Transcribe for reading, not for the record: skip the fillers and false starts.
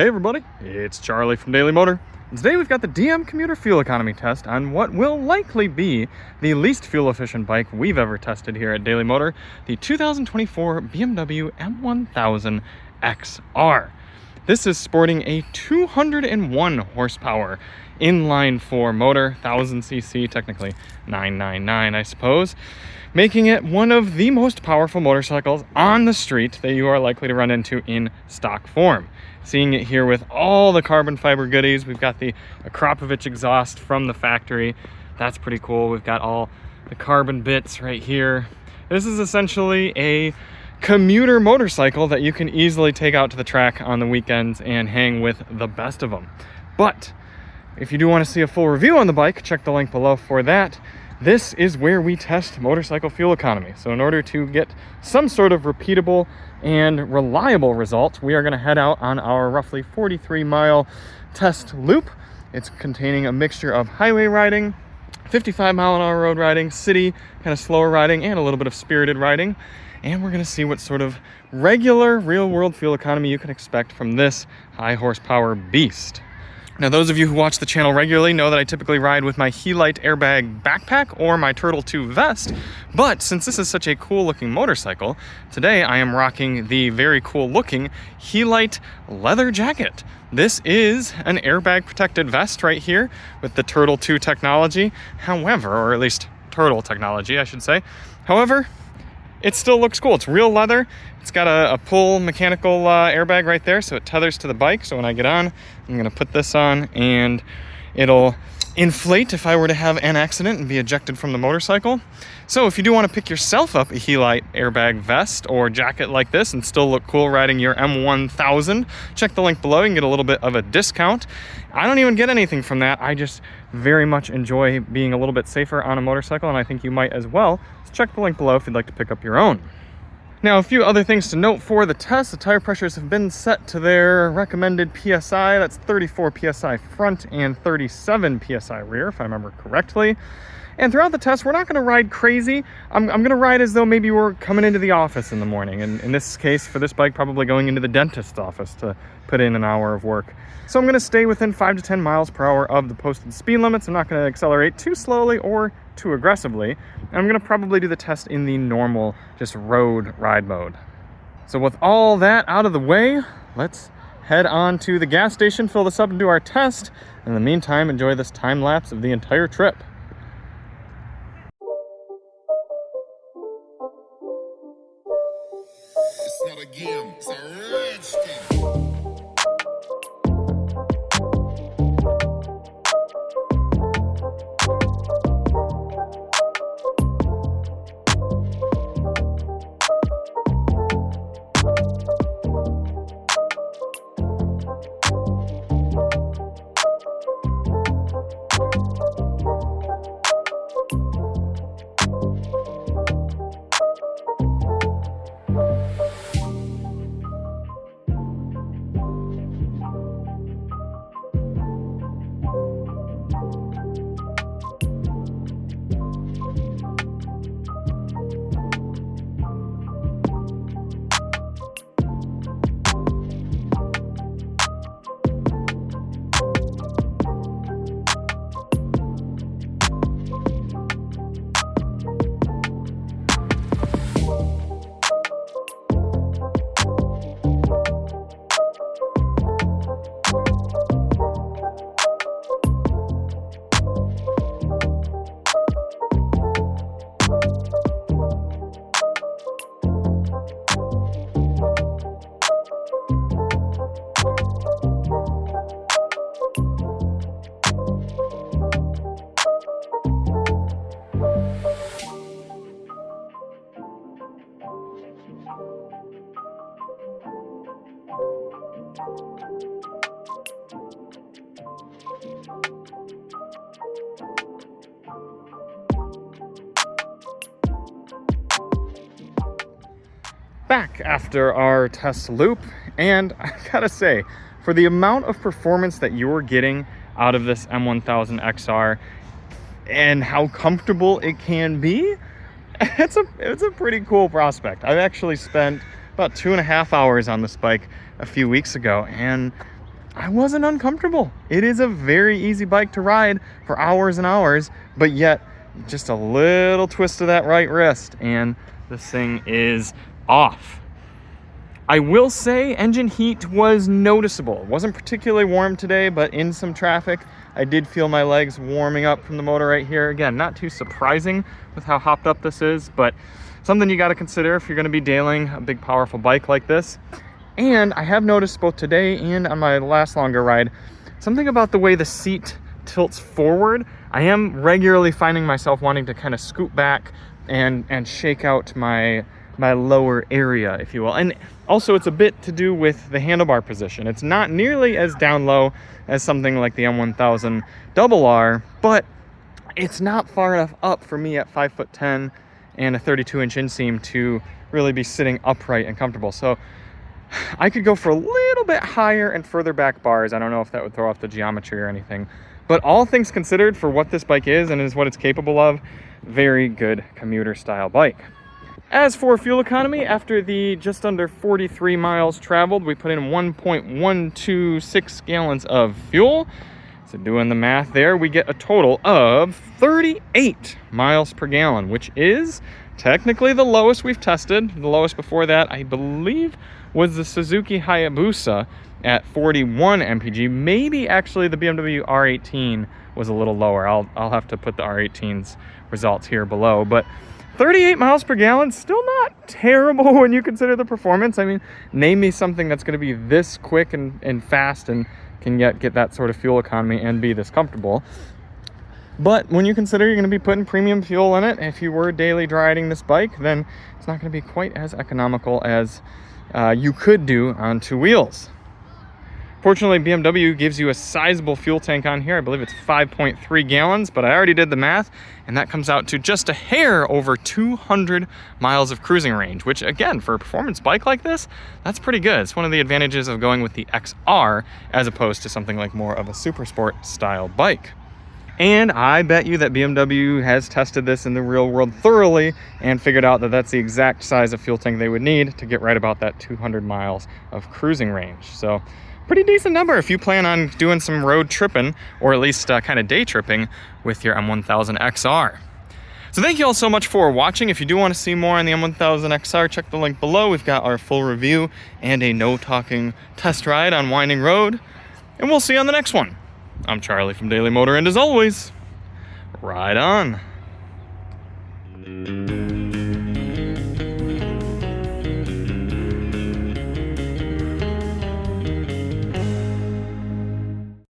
Hey everybody, it's Charlie from Daily Motor. And today we've got the DM Commuter fuel economy test on what will likely be the least fuel efficient bike we've ever tested here at Daily Motor, the 2024 BMW M1000 XR. This is sporting a 201 horsepower inline 4 motor, 1000cc, technically 999 I suppose, making it one of the most powerful motorcycles on the street that you are likely to run into in stock form. Seeing it here with all the carbon fiber goodies. We've got the Akrapovic exhaust from the factory. That's pretty cool. We've got all the carbon bits right here. This is essentially a commuter motorcycle that you can easily take out to the track on the weekends and hang with the best of them. But if you do want to see a full review on the bike, check the link below for that. This is where we test motorcycle fuel economy. So in order to get some sort of repeatable and reliable result, we are going to head out on our roughly 43-mile test loop. It's containing a mixture of highway riding, 55-mile-an-hour road riding, city, kind of slower riding, and a little bit of spirited riding. And we're going to see what sort of regular real-world fuel economy you can expect from this high-horsepower beast. Now, those of you who watch the channel regularly know that I typically ride with my Helite airbag backpack or my Turtle 2 vest, but since this is such a cool looking motorcycle, today I am rocking the very cool looking Helite leather jacket. This is an airbag protected vest right here with the Turtle 2 technology, however, or at least Turtle technology, I should say. However, it still looks cool. It's real leather. It's got a pull mechanical airbag right there, so it tethers to the bike. So when I get on, I'm gonna put this on and it'll inflate if I were to have an accident and be ejected from the motorcycle. So if you do want to pick yourself up a Helite airbag vest or jacket like this and still look cool riding your M1000, check the link below. You can get a little bit of a discount. I don't even get anything from that. I just very much enjoy being a little bit safer on a motorcycle, and I think you might as well. So check the link below if you'd like to pick up your own. Now, a few other things to note for the test. The tire pressures have been set to their recommended PSI. That's 34 PSI front and 37 PSI rear, if I remember correctly. And throughout the test, we're not going to ride crazy. I'm going to ride as though maybe we're coming into the office in the morning. And in this case, for this bike, probably going into the dentist's office to put in an hour of work. So I'm going to stay within 5 to 10 miles per hour of the posted speed limits. I'm not going to accelerate too slowly or too aggressively. And I'm going to probably do the test in the normal, just road ride mode. So with all that out of the way, let's head on to the gas station, fill this up and do our test. In the meantime, enjoy this time lapse of the entire trip. It's not a game, it's a rich thing. Back after our test loop, and I gotta say, for the amount of performance that you're getting out of this M1000 XR and how comfortable it can be, it's a pretty cool prospect. I've actually spent about 2.5 hours on this bike a few weeks ago, and I wasn't uncomfortable. It is a very easy bike to ride for hours and hours, but yet just a little twist of that right wrist and this thing is off. I will say engine heat was noticeable. It wasn't particularly warm today, but in some traffic, I did feel my legs warming up from the motor right here. Again, not too surprising with how hopped up this is, but something you got to consider if you're going to be dailing a big, powerful bike like this. And I have noticed both today and on my last longer ride, something about the way the seat tilts forward. I am regularly finding myself wanting to kind of scoot back and shake out my lower area, if you will. And also it's a bit to do with the handlebar position. It's not nearly as down low as something like the M1000 RR, but it's not far enough up for me at 5'10" and a 32-inch inseam to really be sitting upright and comfortable. So I could go for a little bit higher and further back bars. I don't know if that would throw off the geometry or anything, but all things considered, for what this bike is and is what it's capable of, very good commuter style bike. As for fuel economy, after the just under 43 miles traveled, we put in 1.126 gallons of fuel. So doing the math there, we get a total of 38 miles per gallon, which is technically the lowest we've tested. The lowest before that, I believe, was the Suzuki Hayabusa at 41 MPG. Maybe actually the BMW R18 was a little lower. I'll have to put the R18's results here below, but 38 miles per gallon, still not terrible when you consider the performance. I mean, name me something that's going to be this quick and fast and can get that sort of fuel economy and be this comfortable. But when you consider you're going to be putting premium fuel in it, if you were daily riding this bike, then it's not going to be quite as economical as you could do on two wheels. Fortunately, BMW gives you a sizable fuel tank on here. I believe it's 5.3 gallons, but I already did the math, and that comes out to just a hair over 200 miles of cruising range, which again, for a performance bike like this, that's pretty good. It's one of the advantages of going with the XR as opposed to something like more of a super sport style bike. And I bet you that BMW has tested this in the real world thoroughly and figured out that that's the exact size of fuel tank they would need to get right about that 200 miles of cruising range. So pretty decent number if you plan on doing some road tripping, or at least kind of day tripping with your M1000 XR. So thank you all so much for watching. If you do want to see more on the M1000 XR, check the link below. We've got our full review and a no talking test ride on Winding Road, and we'll see you on the next one. I'm Charlie from Daily Motor, and as always, ride on.